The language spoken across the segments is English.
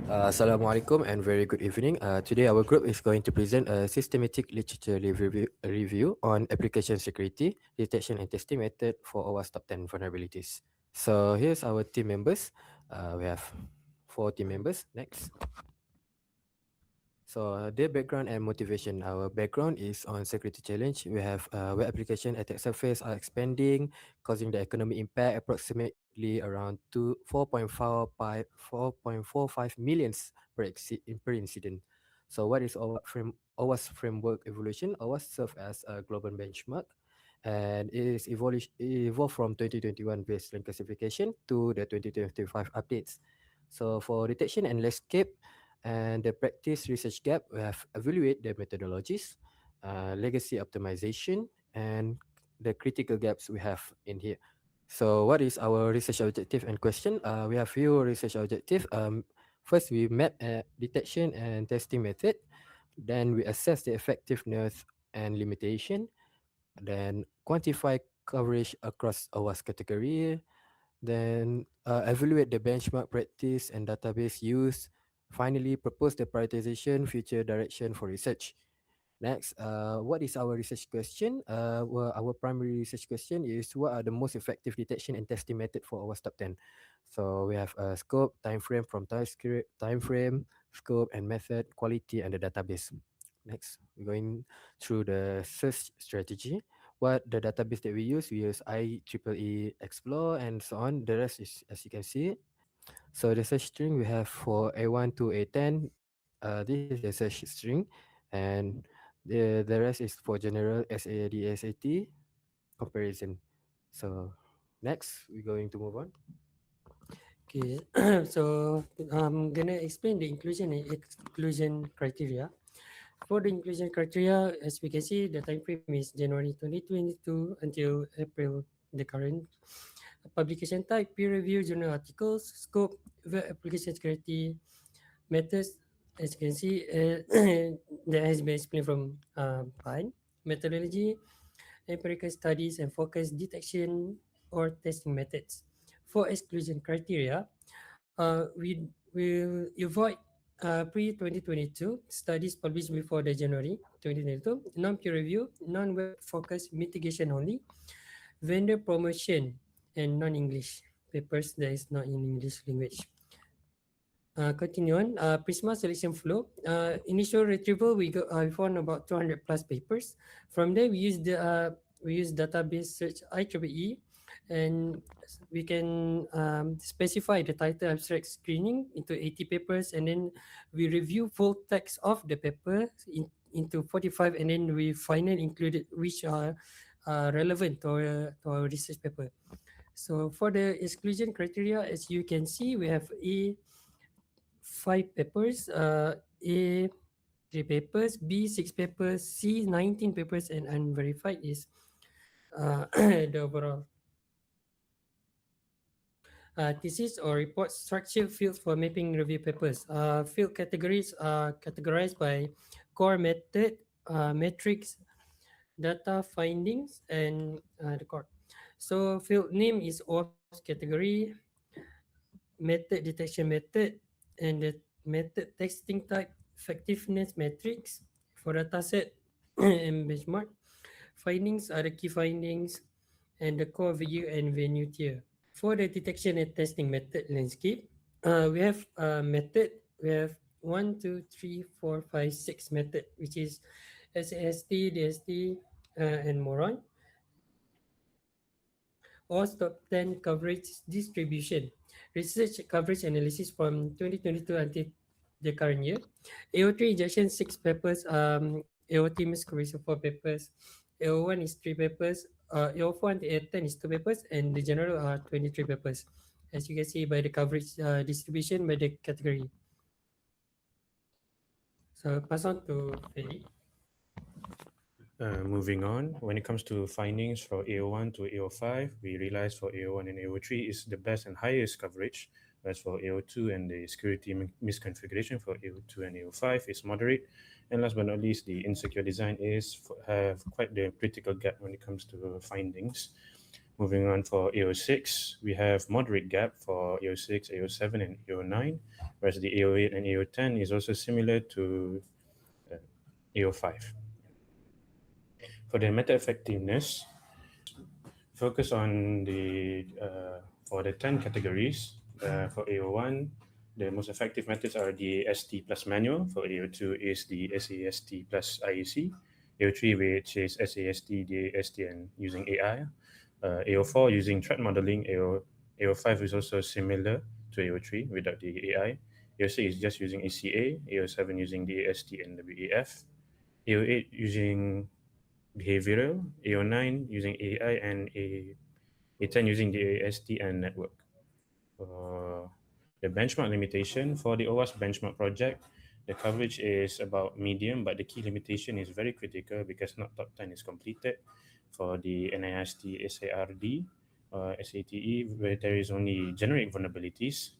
Assalamualaikum and very good evening. Today our group is going to present a systematic literature review on application security, detection and testing method for OWASP top 10 vulnerabilities. So here's our team members. We have 4 team members. Next. So their background and motivation. Our background is on security challenge. We have web application attack surface are expanding, causing the economic impact approximately around 4.45 millions per incident. So what is our OWASP framework evolution? OWASP serve as a global benchmark and it is evolved from 2021 baseline classification to the 2025 updates. So for detection and landscape, and the practice research gap, we have evaluate the methodologies, legacy optimization, and the critical gaps we have in here. So what is our research objective and question? We have few research objective. First, we map a detection and testing method. Then we assess the effectiveness and limitation. Then quantify coverage across OWASP category, then evaluate the benchmark practice and database use. Finally, propose the prioritization future direction for research. Next, what is our research question? Well, our primary research question is what are the most effective detection and testing method for our top 10? So we have a scope, time frame from time frame, scope and method, quality, and the database. Next, we're going through the search strategy. What the database that we use IEEE Explore and so on. The rest is as you can see. So the search string we have for A1 to A10. This is the search string, and the rest is for general SAD SAT comparison. So next we're going to move on. Okay, so I'm gonna explain the inclusion and exclusion criteria. For the inclusion criteria, as we can see, the time frame is January 2022 until April the current. Publication type, peer review journal articles, scope, web application security, methods, as you can see, that has been explained from Pine. Methodology, empirical studies and focus detection or testing methods. For exclusion criteria, we will avoid pre-2022 studies published before the January 2022, non-peer review, non-web focus mitigation only, vendor promotion, and non-English papers that is not in English language. Continue on. Prisma selection flow. Initial retrieval, we found about 200 plus papers. From there, we use database search IEEE, and we can specify the title abstract screening into 80 papers, and then we review full text of the paper into 45, and then we finally included which are relevant to our research paper. So for the exclusion criteria, as you can see, we have five papers, A 3 papers, B 6 papers, C 19 papers, and unverified is the overall thesis or report structure fields for mapping review papers. Field categories are categorized by core method, metrics, data findings, and the core. So field name is OWASP category, method detection method, and the method testing type, effectiveness metrics for dataset and benchmark. Findings are the key findings and the core value and venue tier. For the detection and testing method landscape, we have a method. We have 1, 2, 3, 4, 5, 6 method, which is SAST, DST, and more on. OWASP top 10 coverage distribution. Research coverage analysis from 2022 until the current year. AO3 injection 6 papers, AO team is 4 papers, AO1 is 3 papers, AO4 and AO10 is 2 papers, and the general are 23 papers. As you can see by the coverage distribution by the category. So pass on to Feli. Moving on, when it comes to findings for AO1 to AO5, we realize for AO1 and AO3 is the best and highest coverage, whereas for AO2 and the security misconfiguration for AO2 and AO5 is moderate. And last but not least, the insecure design have quite the critical gap when it comes to findings. Moving on for AO6, we have moderate gap for AO6, AO7, and AO9, whereas the AO8 and AO10 is also similar to uh, AO5. For the meta effectiveness, focus on the for the 10 categories. For AO1, the most effective methods are the ST plus manual. For AO2 is the SAST plus IEC. AO3, which is SAST, DAST, and using AI. AO4 using threat modeling. AO5 is also similar to AO3 without the AI. AO6 is just using ACA. AO7 using DAST and WAF. AO8 using behavioral. AO9 using AI, and A10 using the AST and network. The benchmark limitation for the OWASP benchmark project, the coverage is about medium, but the key limitation is very critical because not top 10 is completed. For the NIST SARD, SATE, where there is only generic vulnerabilities,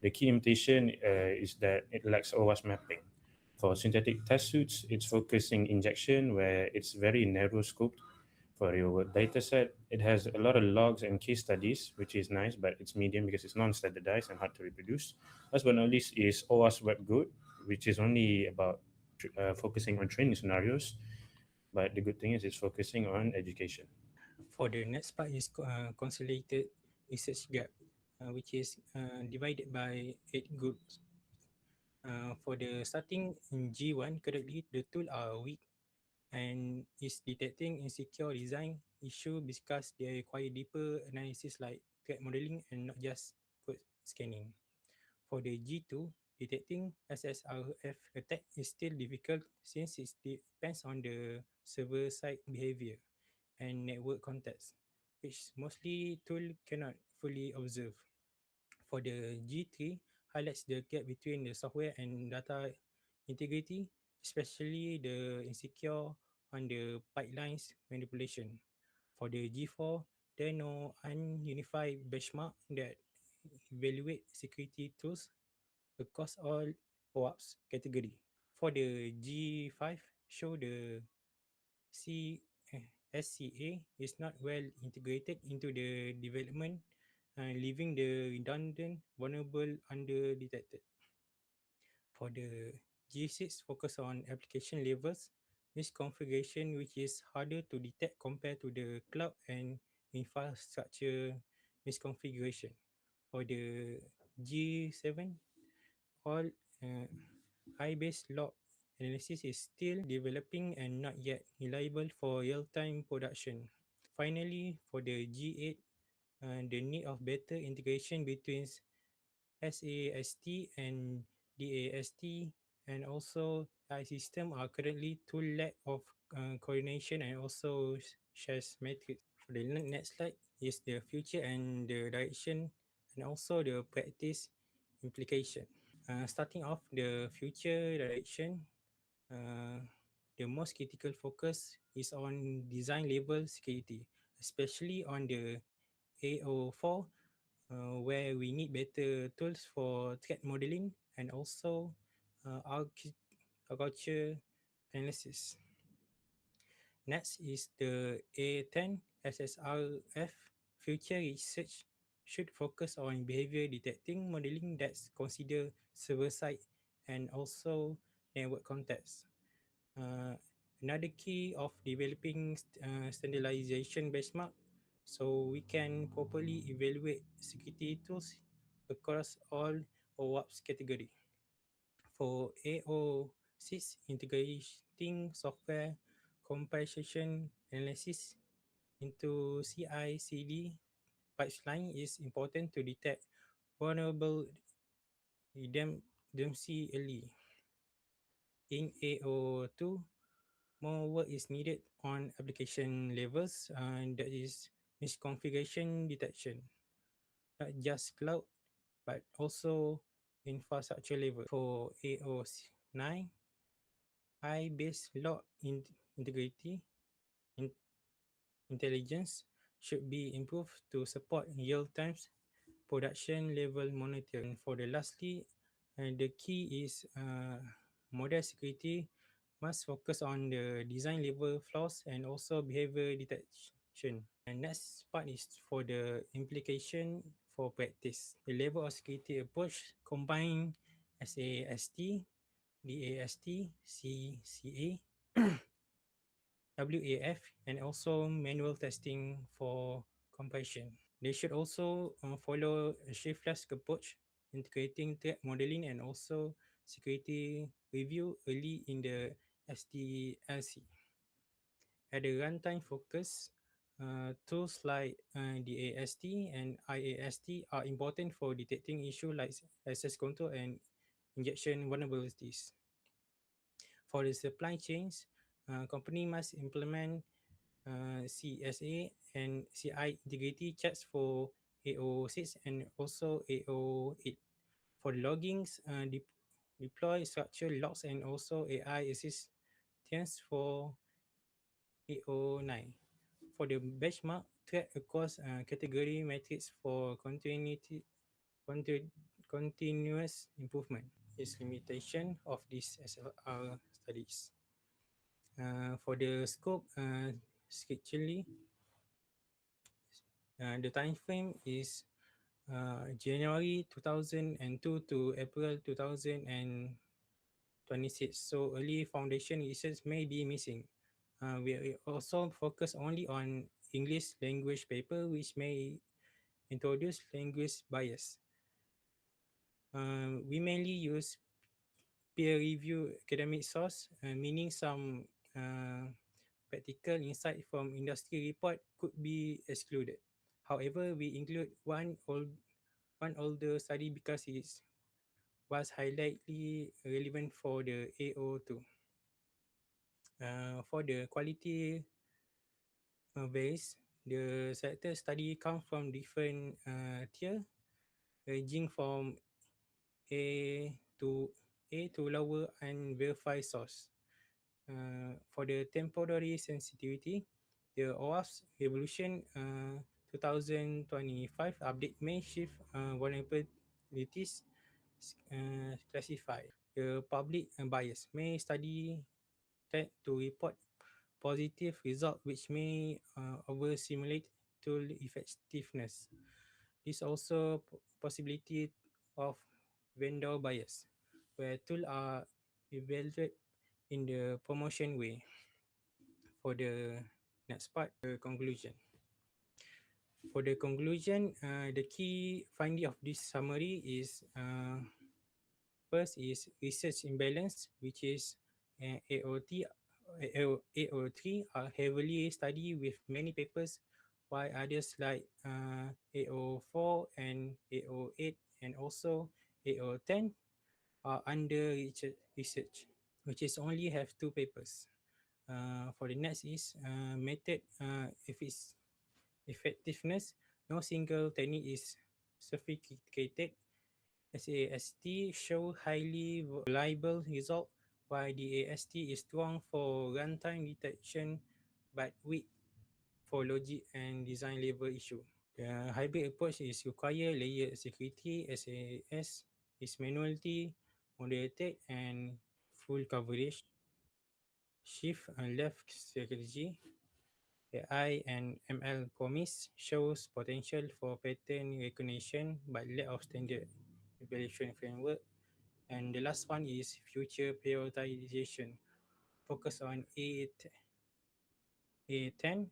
the key limitation is that it lacks OWASP mapping. For synthetic test suits, it's focusing injection where it's very narrow scoped. For your data set, it has a lot of logs and case studies, which is nice, but it's medium because it's non-standardized and hard to reproduce. Last but not least is OWASP Web Good, which is only about focusing on training scenarios, but the good thing is it's focusing on education. For the next part is consolidated research gap, which is divided by 8 groups. For the starting in G1, currently the tool are weak and is detecting insecure design issue because they require deeper analysis like threat modeling and not just code scanning. For the G2, detecting SSRF attack is still difficult since it depends on the server side behavior and network context, which mostly tool cannot fully observe. For the G3, highlights the gap between the software and data integrity, especially the insecure on the pipelines manipulation. For the G4, there are no ununified benchmark that evaluate security tools across all OWASP category. For the G5, show the C, SCA is not well integrated into the development, leaving the redundant vulnerable under detected. For the G6, focus on application levels misconfiguration, which is harder to detect compared to the cloud and infrastructure misconfiguration. For the G7, all high-base log analysis is still developing and not yet reliable for real-time production. Finally, for the G8, the need of better integration between SAST and DAST and also AI system are currently too lack of coordination and also shares metrics. For the next slide is the future and the direction and also the practice implication. Starting off the future direction, uh, the most critical focus is on design level security, especially on the AO4, where we need better tools for threat modeling and also architecture analysis. Next is the A10 SSRF. Future research should focus on behavior detecting modeling that's consider server side and also network context. Uh, Another key of developing standardization benchmark so we can properly evaluate security tools across all OWASP category. For AO6, integrating software compilation analysis into CI/CD pipeline is important to detect vulnerable redundancy early. In AO2, more work is needed on application levels, and that is misconfiguration detection, not just cloud, but also infrastructure level. For AO9, high base log integrity in intelligence should be improved to support real-time production level monitoring. And for the lastly, the key is model security must focus on the design level flaws and also behavior detection. And next part is for the implication for practice. The level of security approach combine SAST, DAST, CCA, WAF, and also manual testing for compression. They should also follow a shift left approach, integrating threat modeling and also security review early in the SDLC. At the runtime focus, tools like DAST and IAST are important for detecting issues like access control and injection vulnerabilities. For the supply chains, company must implement CSA and CI integrity checks for AO6 and also AO8. For the loggings, deploy structured logs and also AI assistance for AO9. For the benchmark, track across category metrics for continuous improvement. Is limitation of these SLR studies. For the scope, scripturally, the time frame is January 2002 to April 2026. So early foundation research may be missing. We also focus only on English language paper, which may introduce language bias. We mainly use peer review academic source, meaning some practical insight from industry report could be excluded. However, we include one older study because it was highly relevant for the AO2. For the quality base, the selected study come from different tier, ranging from A to lower and verify source. For the temporary sensitivity, the OWASP Revolution 2025 update may shift vulnerabilities classified. The public bias may study tend to report positive result which may over-simulate tool effectiveness. This also possibility of vendor bias, where tools are evaluated in the promotion way. For the next part, the conclusion. For the conclusion, the key finding of this summary is first is research imbalance, which is AOT, AO3 are heavily studied with many papers, while others like AO4 and AO8 and also AO10 are under research, which is only have two papers. For the next is method effectiveness. No single technique is sophisticated. SAST show highly reliable result, while the AST is strong for runtime detection but weak for logic and design level issue. The hybrid approach is require layered security. SAS is manually moderated and full coverage. Shift and left strategy. AI and ML promise shows potential for pattern recognition but lack of standard evaluation framework. And the last one is future prioritization. Focus on A10,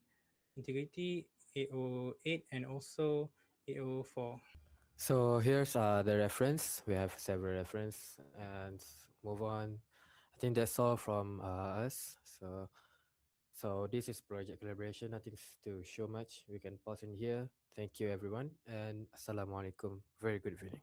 integrity, AO8, and also AO4. So here's the reference. We have several reference and move on. I think that's all from us. So this is project collaboration. Nothing to show much. We can pause in here. Thank you everyone and assalamualaikum. Very good evening.